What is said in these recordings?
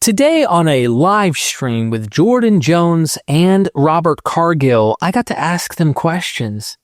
Today on a live stream with Jordan Jones and Robert Cargil, I got to ask them questions.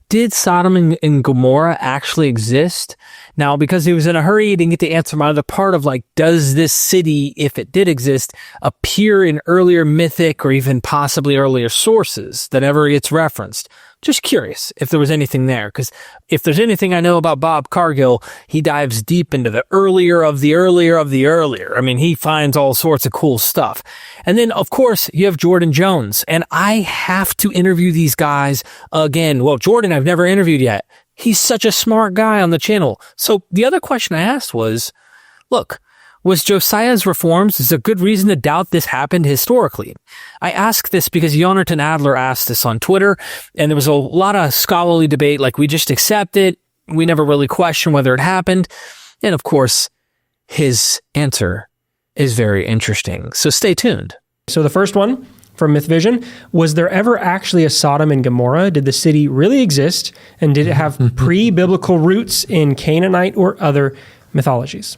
Did Sodom and Gomorrah actually exist? Now, because he was in a hurry, he didn't get to answer my other part of does this city, if it did exist, appear in earlier mythic or even possibly earlier sources that ever gets referenced? Just curious if there was anything there, because if there's anything I know about Bob Cargil, he dives deep into the earlier of the earlier of the earlier. I mean, he finds all sorts of cool stuff. And then, of course, you have Jordan Jones, and I have to interview these guys again. Well, Jordan, I've never interviewed yet. He's such a smart guy on the channel. So the other question I asked was, look, was Josiah's reforms, is there good reason to doubt this happened historically? I ask this because Jonathan Adler asked this on Twitter, and there was a lot of scholarly debate, we just accept it, we never really question whether it happened, and of course, his answer is very interesting. So stay tuned. So the first one from MythVision, was there ever actually a Sodom and Gomorrah? Did the city really exist? And did it have pre-biblical roots in Canaanite or other mythologies?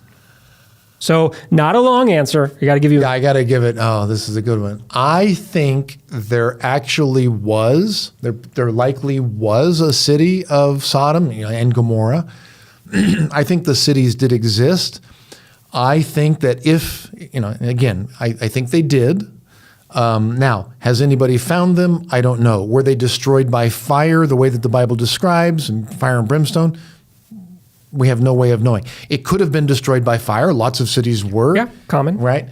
So not a long answer. I got to give you. Yeah, I got to give it. Oh, this is a good one. I think there actually was, there likely was a city of Sodom and Gomorrah. I think the cities did exist. I think that if, again, I think they did. Now, has anybody found them? I don't know. Were they destroyed by fire the way that the Bible describes, and fire and brimstone? We have no way of knowing. It could have been destroyed by fire. Lots of cities were. Yeah, common. Right?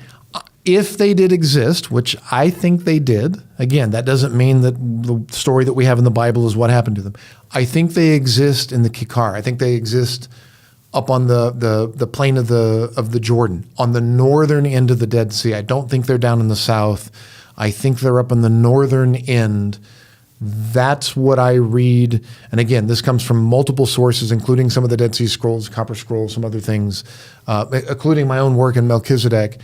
If they did exist, which I think they did, again, that doesn't mean that the story that we have in the Bible is what happened to them. I think they exist in the Kikar. I think they exist up on the plain of the Jordan, on the northern end of the Dead Sea. I don't think they're down in the south. I think they're up on the northern end. That's what I read. And again, this comes from multiple sources, including some of the Dead Sea Scrolls, Copper Scrolls, some other things, including my own work in Melchizedek.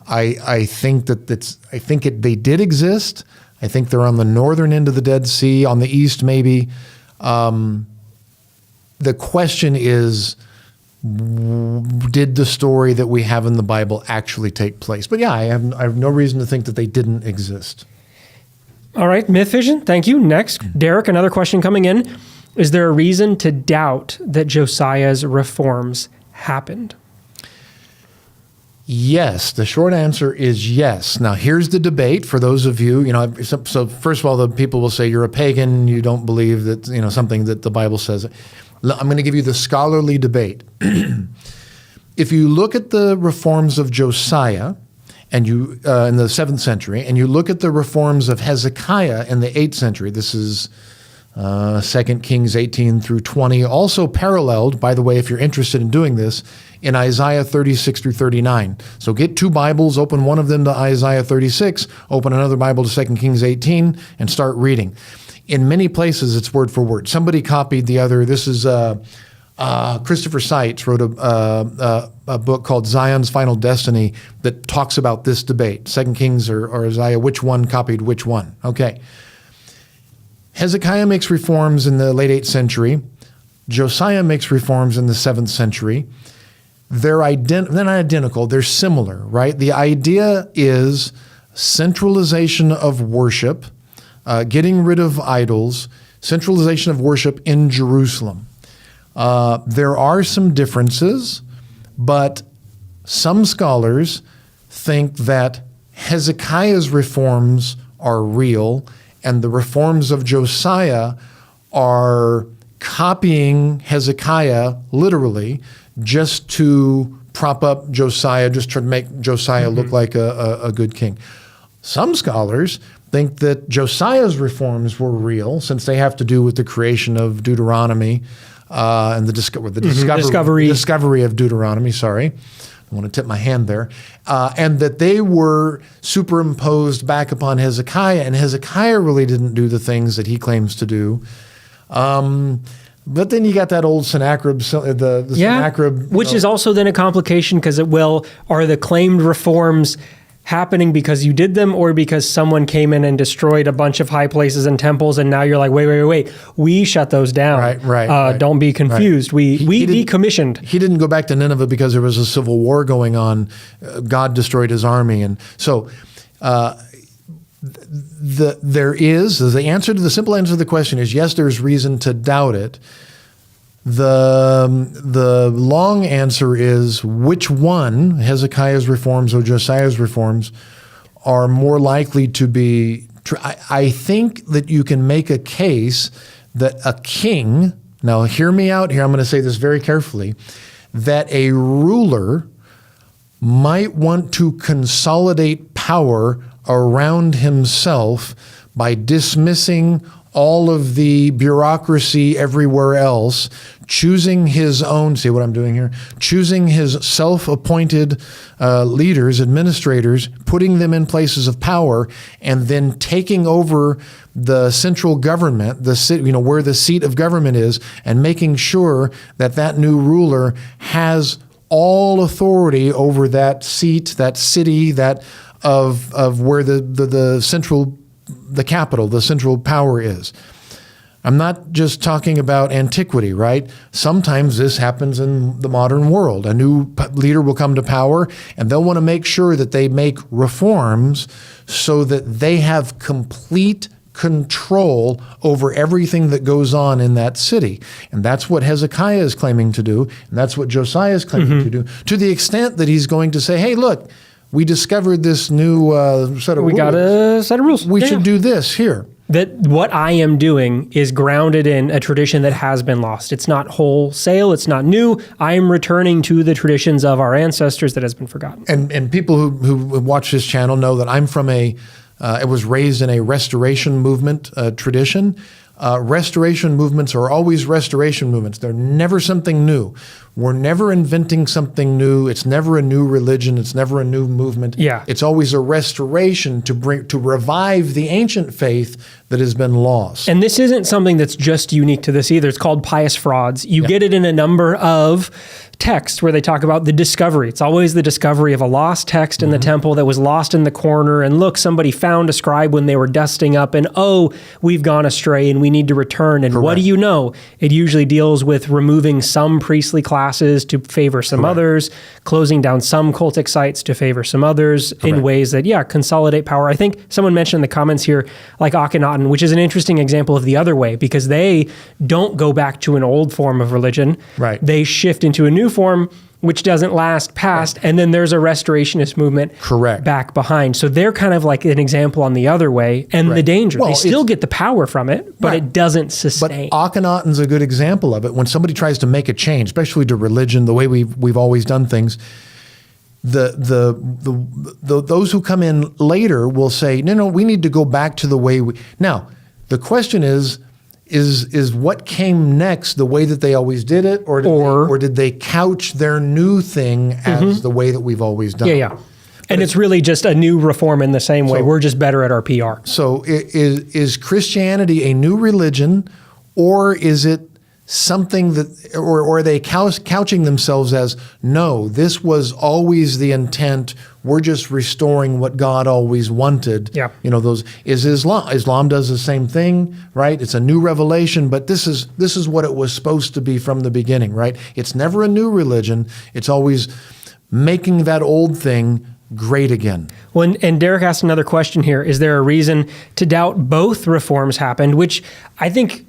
I think they did exist. I think they're on the northern end of the Dead Sea, on the east maybe. The question is, did the story that we have in the Bible actually take place? But yeah, I have no reason to think that they didn't exist. All right, MythVision, thank you. Next, Derek, another question coming in. Is there a reason to doubt that Josiah's reforms happened? Yes, the short answer is yes. Now, here's the debate for those of you, so first of all, the people will say you're a pagan, you don't believe that, something that the Bible says. I'm going to give you the scholarly debate. If you look at the reforms of Josiah, and you in the 7th century, and you look at the reforms of Hezekiah in the 8th century, this is 2 Kings 18 through 20, also paralleled, by the way, if you're interested in doing this, in Isaiah 36 through 39. So get 2 Bibles, open one of them to Isaiah 36, open another Bible to 2 Kings 18, and start reading. In many places, it's word for word. Somebody copied the other. This is Christopher Seitz wrote a book called Zion's Final Destiny that talks about this debate, 2 Kings or Isaiah, which one copied which one. Okay. Hezekiah makes reforms in the late 8th century. Josiah makes reforms in the 7th century. They're not identical. They're similar, right? The idea is centralization of worship, getting rid of idols, centralization of worship in Jerusalem. There are some differences, but some scholars think that Hezekiah's reforms are real and the reforms of Josiah are copying Hezekiah literally just to prop up Josiah, just to make Josiah look like a good king. Some scholars think that Josiah's reforms were real since they have to do with the creation of Deuteronomy, and the discovery of Deuteronomy, sorry. I want to tip my hand there. And that they were superimposed back upon Hezekiah, and Hezekiah really didn't do the things that he claims to do. But then you got that old Sennacherib, Sennacherib. Which is also then a complication because are the claimed reforms happening because you did them or because someone came in and destroyed a bunch of high places and temples and now you're like, wait, we shut those down. Right. Don't be confused. Right. We decommissioned. He didn't go back to Nineveh because there was a civil war going on. God destroyed his army. And so the answer to the simple answer to the question is yes, there's reason to doubt it. The long answer is which one, Hezekiah's reforms or Josiah's reforms, are more likely to be true. I think that you can make a case that a king, now hear me out here, I'm going to say this very carefully, that a ruler might want to consolidate power around himself by dismissing all of the bureaucracy everywhere else, choosing his own, see what I'm doing here? Choosing his self-appointed leaders, administrators, putting them in places of power, and then taking over the central government, the city, where the seat of government is, and making sure that that new ruler has all authority over that seat, that city, that of where the central, the capital, the central power is. I'm not just talking about antiquity, right? Sometimes this happens in the modern world. A new leader will come to power and they'll want to make sure that they make reforms so that they have complete control over everything that goes on in that city. And that's what Hezekiah is claiming to do, and that's what Josiah is claiming to do, to the extent that he's going to say, hey, look, we discovered this new set of rules. We got a set of rules. We should do this here. That what I am doing is grounded in a tradition that has been lost. It's not wholesale. It's not new. I am returning to the traditions of our ancestors that has been forgotten. And people who watch this channel know that I'm from I was raised in a restoration movement tradition. Restoration movements are always restoration movements. They're never something new. We're never inventing something new. It's never a new religion. It's never a new movement. Yeah. It's always a restoration to revive the ancient faith that has been lost. And this isn't something that's just unique to this either. It's called pious frauds. You get it in a number of texts where they talk about the discovery. It's always the discovery of a lost text in the temple that was lost in the corner. And look, somebody found a scribe when they were dusting up and, oh, we've gone astray and we need to return. And what do you know? It usually deals with removing some priestly classes to favor some others, closing down some cultic sites to favor some others in ways that, consolidate power. I think someone mentioned in the comments here, like Akhenaten, which is an interesting example of the other way because they don't go back to an old form of religion. Right. They shift into a new form which doesn't last past, and then there's a restorationist movement back behind. So they're kind of like an example on the other way, and the danger. Well, they still get the power from it, but it doesn't sustain. But Akhenaten's a good example of it. When somebody tries to make a change, especially to religion, the way we've always done things, those who come in later will say, no, we need to go back to the way we. Now, the question is what came next the way that they always did it, or did they couch their new thing as the way that we've always done it? Yeah. And it's really just a new reform in the same way. We're just better at our PR. So is Christianity a new religion, or is it something that, or are they couching themselves as, no, this was always the intent, we're just restoring what God always wanted. Yeah. Is Islam does the same thing, right? It's a new revelation, but this is what it was supposed to be from the beginning, right? It's never a new religion. It's always making that old thing great again. Well, and Derek asked another question here. Is there a reason to doubt both reforms happened? Which I think,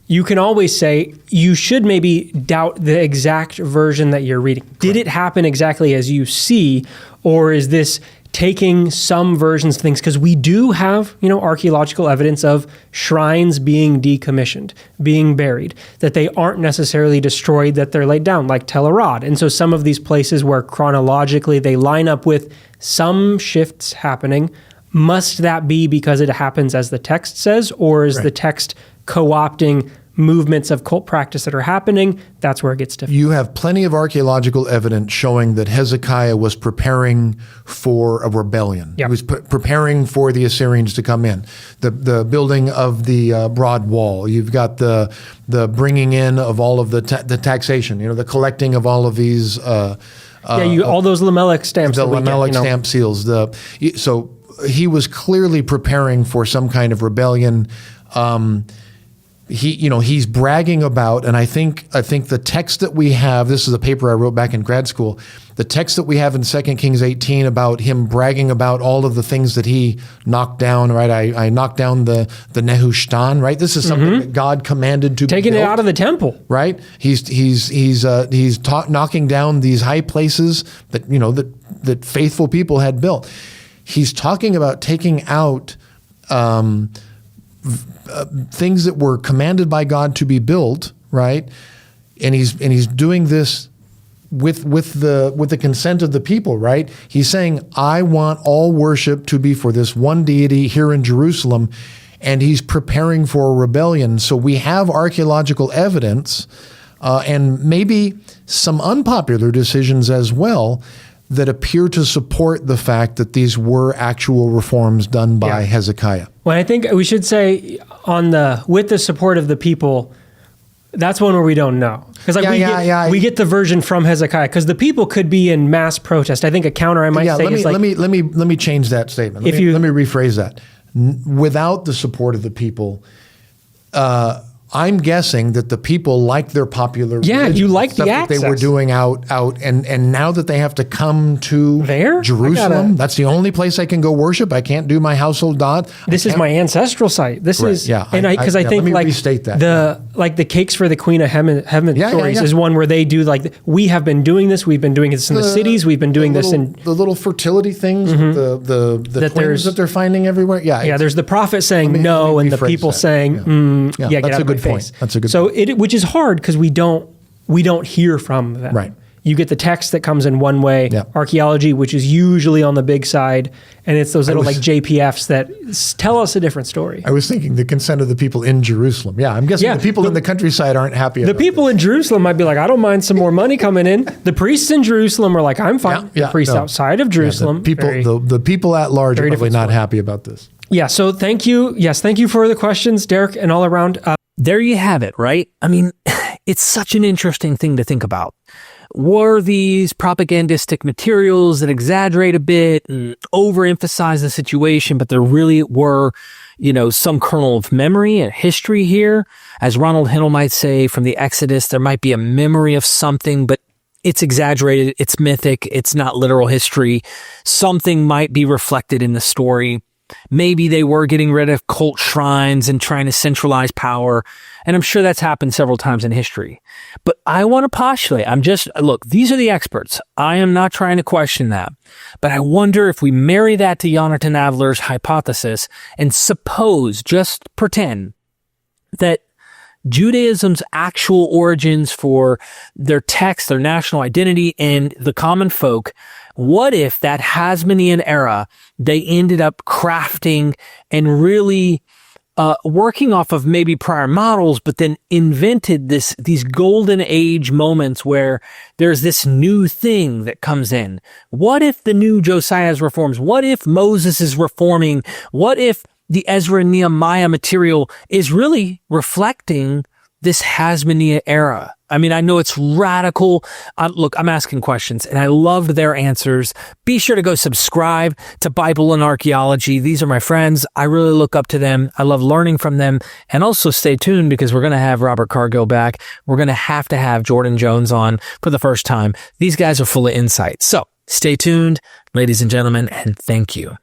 you can always say you should maybe doubt the exact version that you're reading. Did it happen exactly as you see, or is this taking some versions of things? Because we do have, archaeological evidence of shrines being decommissioned, being buried, that they aren't necessarily destroyed, that they're laid down, like Tel Arad. And so some of these places where chronologically they line up with some shifts happening, must that be because it happens as the text says, or is the text co-opting movements of cult practice that are happening? That's where it gets difficult. You have plenty of archaeological evidence showing that Hezekiah was preparing for a rebellion. Yep. He was preparing for the Assyrians to come in. The building of the broad wall. You've got the bringing in of all of the taxation. The collecting of all of these all those lamellic stamps. The lamellic stamp seals. So he was clearly preparing for some kind of rebellion. He's bragging about, and I think the text that we have, this is a paper I wrote back in grad school, the text that we have in 2 Kings 18 about him bragging about all of the things that he knocked down, right? I knocked down the Nehushtan, right? This is something that God commanded to be taking built, it out of the temple, right? He's knocking down these high places that faithful people had built. He's talking about taking out things that were commanded by God to be built, right? And he's doing this with the consent of the people, right? He's saying, I want all worship to be for this one deity here in Jerusalem, and he's preparing for a rebellion. So we have archaeological evidence and maybe some unpopular decisions as well that appear to support the fact that these were actual reforms done by Hezekiah. Well, I think we should say with the support of the people, that's one where we don't know. Because we get the version from Hezekiah, because the people could be in mass protest. I think a counter I might say is like... Let me change that statement. Let me rephrase that. Without the support of the people, I'm guessing that the people like their popular religion, you like the access that they were doing out, and now that they have to come to Jerusalem, that's the only place I can go worship. I can't do my household god. This is my ancestral site. This is because I think let me restate that. The cakes for the Queen of Heaven stories is one where they do we have been doing this. We've been doing this in the cities. We've been doing this in the little fertility things, the twins that they're finding everywhere. There's the prophet saying no, and the people saying get out of my face. That's a good point. So which is hard because we don't hear from them. Right. You get the text that comes in one way, archaeology, which is usually on the big side, and it's those little JPFs that tell us a different story. I was thinking the consent of the people in Jerusalem. Yeah, I'm guessing the people in the countryside aren't happy about the people in Jerusalem might be like, I don't mind some more money coming in. The priests in Jerusalem are like, I'm fine. The priests outside of Jerusalem. The people at large are probably not happy about this. Yeah, so thank you. Yes, thank you for the questions, Derek, and all around. There you have it, right? I mean, it's such an interesting thing to think about. Were these propagandistic materials that exaggerate a bit and overemphasize the situation, but there really were, some kernel of memory and history here? As Ronald Hennell might say, from the Exodus, there might be a memory of something, but it's exaggerated, it's mythic, it's not literal history. Something might be reflected in the story. Maybe they were getting rid of cult shrines and trying to centralize power. And I'm sure that's happened several times in history. But I want to postulate, look, these are the experts. I am not trying to question that. But I wonder if we marry that to Jonathan Adler's hypothesis and just pretend that Judaism's actual origins for their text, their national identity, and the common folk, what if that Hasmonean era, they ended up crafting and really working off of maybe prior models, but then invented these golden age moments where there's this new thing that comes in? What if the new Josiah's reforms? What if Moses is reforming? What if the Ezra and Nehemiah material is really reflecting this Hasmonean era? I mean, I know it's radical. Look, I'm asking questions, and I loved their answers. Be sure to go subscribe to Bible and Archaeology. These are my friends. I really look up to them. I love learning from them. And also stay tuned, because we're going to have Robert Cargil back. We're going to have Jordan Jones on for the first time. These guys are full of insight. So stay tuned, ladies and gentlemen, and thank you.